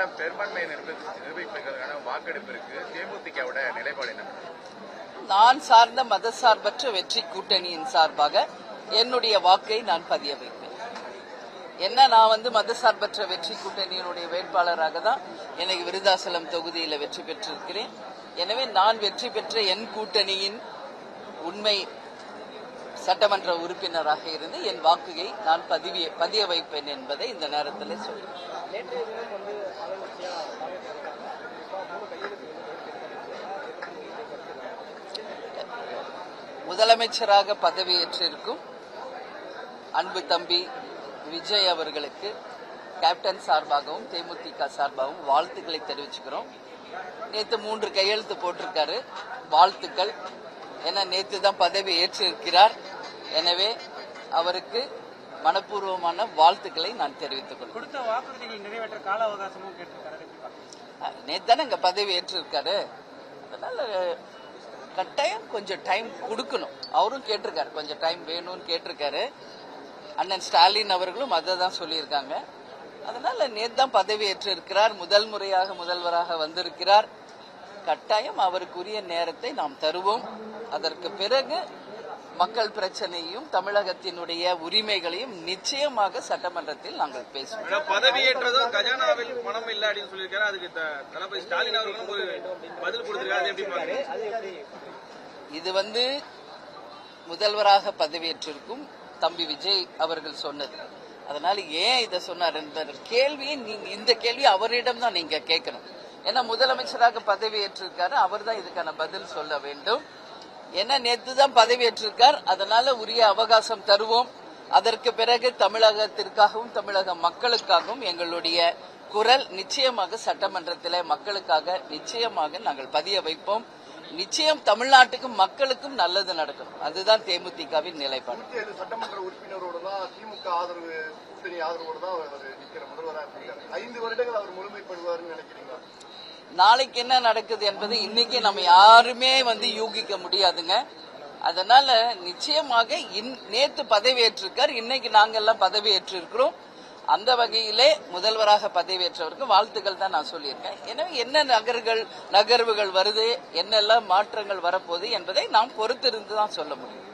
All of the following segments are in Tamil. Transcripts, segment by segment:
உங்களிடம் பெரும்பான்மையை நிரூபிப்பதற்கான வாக்கெடுப்பிற்கு தேமுதிகவோட நிலைப்பாடு என்ன? நான் சார்ந்த மதசார்பற்ற வெற்றி கூட்டணியின் சார்பாக என்னுடைய வாக்கை நான் பதிய வைப்பேன். நான் மதசார்பற்ற வெற்றி கூட்டணியினுடைய வேட்பாளராக தான் எனக்கு விருதாசலம் தொகுதியில் வெற்றி பெற்றிருக்கிறேன். எனவே நான் வெற்றி பெற்ற என் கூட்டணியின் உண்மை சட்டமன்ற உறுப்பினராக இருந்து என் வாக்குயை நான் பதிய வைப்பேன் என்பதை இந்த நேரத்தில் சொல்றேன். முதலமைச்சராக பதவியேற்றிருக்கும் அன்பு தம்பி விஜய் அவர்களுக்கு கேப்டன் சார்பாகவும் தேமுதிக சார்பாகவும் வாழ்த்துக்களை தெரிவிச்சுக்கிறோம். நேற்று 3 கையெழுத்து போட்டிருக்காரு, வாழ்த்துக்கள். ஏன்னா நேற்று தான் பதவி ஏற்றிருக்கிறார். எனவே அவருக்கு மனப்பூர்வமான வாழ்த்துக்களை நான் தெரிவித்துக் கொள்கிறேன். நேற்று தானே இங்க பதவி ஏற்றிருக்காரு, அதனால கட்டாயம் கொஞ்சம் டைம் கொடுக்கணும். அவரும் கேட்டிருக்காரு, கொஞ்சம் டைம் வேணும்னு கேட்டிருக்காரு. அண்ணன் ஸ்டாலின் அவர்களும் அதை தான் சொல்லியிருக்காங்க. அதனால நேற்று தான் பதவி ஏற்றிருக்கிறார், முதல் முறையாக முதல்வராக வந்திருக்கிறார். கட்டாயம் அவருக்குரிய நேரத்தை நாம் தருவோம். அதற்கு பிறகு மக்கள் பிரச்சனையும் தமிழகத்தினுடைய உரிமைகளையும் நிச்சயமாக சட்டமன்றத்தில் நாங்கள் பேசுவோம். பதவியேற்றதும் கஜானாவில் பணம் இல்லை அப்படின்னு சொல்லியிருக்காரு. அதுக்கு தளபதி ஸ்டாலின் அவர்களும் ஒரு பதில் கொடுத்திருக்காரு. இது முதல்வராக பதவியேற்றிருக்கும் தம்பி விஜய் அவர்கள் சொன்னது. அதனால ஏன் இதை சொன்னார் என்ற கேள்வியை இந்த கேள்வி அவரிடம் தான் நீங்க கேட்கணும். ஏன்னா முதலமைச்சராக பதவியேற்றிருக்காரு, அவர் தான் இதுக்கான பதில் சொல்ல வேண்டும். ஏன்னா நேற்று தான் பதவியேற்றிருக்கார், அதனால உரிய அவகாசம் தருவோம். அதற்கு பிறகு தமிழகத்திற்காகவும் தமிழக மக்களுக்காகவும் எங்களுடைய குரல் நிச்சயமாக சட்டமன்றத்தில் மக்களுக்காக நிச்சயமாக நாங்கள் பதிய வைப்போம். நிச்சயம் தமிழ்நாட்டுக்கும் மக்களுக்கும் நல்லது நடக்கும். அதுதான் தேமுதிகவின் நிலைப்பாடு. சட்டமன்ற உறுப்பினரோட தான் திமுக ஆதரவு கூட்டணி ஆதரவோடு தான் அவர் நிற்கிற முதல்வராக இருக்காரு. 5 வருடங்கள் அவர் முழுமைப்படுவார்னு நினைக்கிறீங்களா? நாளைக்கு என்ன நடக்குது என்பது இன்னைக்கு நம்ம யாருமே யூகிக்க முடியாதுங்க. அதனால நிச்சயமாக நேற்று பதவியேற்றிருக்கார், இன்னைக்கு நாங்க எல்லாம் பதவியேற்றிருக்கிறோம். அந்த வகையிலே முதல்வராக பதவியேற்றவருக்கு வாழ்த்துக்கள் தான் நான் சொல்லியிருக்கேன். எனவே என்ன நகர்வுகள் வருது, என்னெல்லாம் மாற்றங்கள் வரப்போகுது என்பதை நாம் பொறுத்திருந்து தான் சொல்ல முடியும்.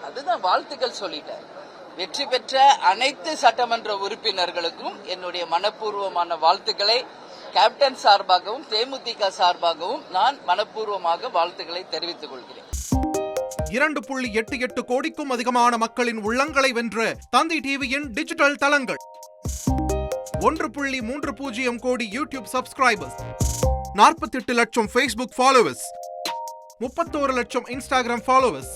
அதுதான் வாழ்த்துக்கள் சொல்லிட்டேன். வெற்றி பெற்ற அனைத்து சட்டமன்ற உறுப்பினர்களுக்கும் என்னுடைய மனப்பூர்வமான வாழ்த்துக்களை கேப்டன் சார்பாகவும் தேமுதிக சார்பாகவும் நான் மனப்பூர்வமாக வாழ்த்துக்களை தெரிவித்துக் கொள்கிறேன். 2.88 கோடிக்கும் அதிகமான மக்களின் உள்ளங்களை வென்ற தந்தி டிவியின் டிஜிட்டல் தளங்கள், 1.30 கோடி யூடியூப் சப்ஸ்கிரைபர்ஸ், 48 லட்சம் ஃபேஸ்புக் ஃபாலோவர்ஸ், 31 லட்சம் இன்ஸ்டாகிராம் ஃபாலோவர்ஸ்,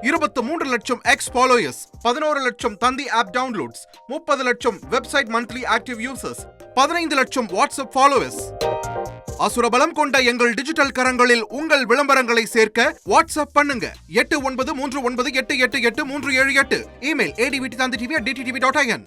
23 லட்சம் எக்ஸ் ஃபாலோயர்ஸ், 11 லட்சம் தந்தி ஆப் டவுன்லோட்ஸ், 30 லட்சம் வெப்சைட் மந்த்லி ஆக்டிவ் யூசர்ஸ், 15 லட்சம் வாட்ஸ்அப் ஃபாலோவர்ஸ். அசுரபலம் கொண்ட எங்கள் டிஜிட்டல் கரங்களில் உங்கள் விளம்பரங்களை சேர்க்க வாட்ஸ்அப் பண்ணுங்க. 8939888838. Email advtv@dttv.in.